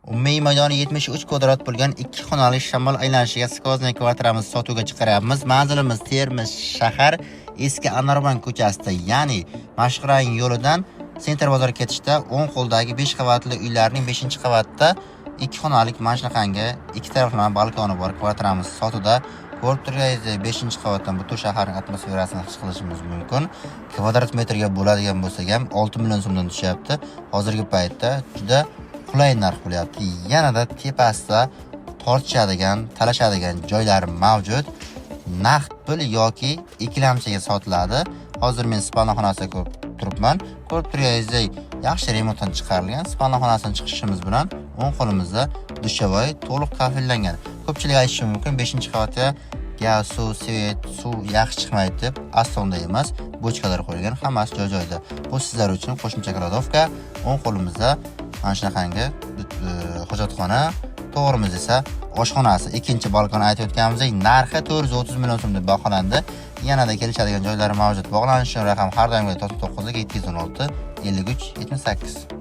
Umumiy maydoni 73 kvadrat bo'lgan 2 xonali shamol aylanishiga skvozniy kvartiramiz sotuvga chiqaryapmiz. Manzilimiz Termiz shahar Eski Anarbank ko'chasida, ya'ni Mashqrang yo'lidan Senter bozor ketishda 10 qo'ldagi 5 qavatli uylarning 5-qavatda 2 xonalik mashinaqanga 2 taraflama balkoni bor kvartiramiz sotuvda. Ko'rib turganingizdek 5-qavatdan butun shaharning atmosferasini his qilishimiz mumkin. Kvadrat metrga bo'ladigan bo'lsa ham 6 million so'mdan tushyapti. Hozirgi paytda juda qulay narx bo'lyapti. Yanada tepasida tortishadigan, talashadigan joylar mavjud. Naqd pul yoki ikkilamchiga sotiladi. Hozir men spalna xonasida turibman. Ko'rib turganingizdek yaxshi remontdan chiqarilgan spalna xonasidan chiqishimiz bilan o'ng qo'limizda dushovoy to'liq kafillangan. Ko'pchilik aytishi mumkin 5-qavatga gaz, suv, svet, suv yaxshi chiqmaydi deb. Aslida emas, bochkalar qo'yilgan, hammasi joy-joyida. Bu sizlar uchun qo'shimcha kladovka. O'ng qo'limizda mana shunaqangi hojatxona, to'g'rimiz esa oshxonasi. Ikkinchi balkon aytib o'tganimizdek, narxi 430 million so'm deb baholandi. Yanada kelishadigan joylari mavjud. Bog'lanish uchun raqam har doimgidek 9 716 53 78.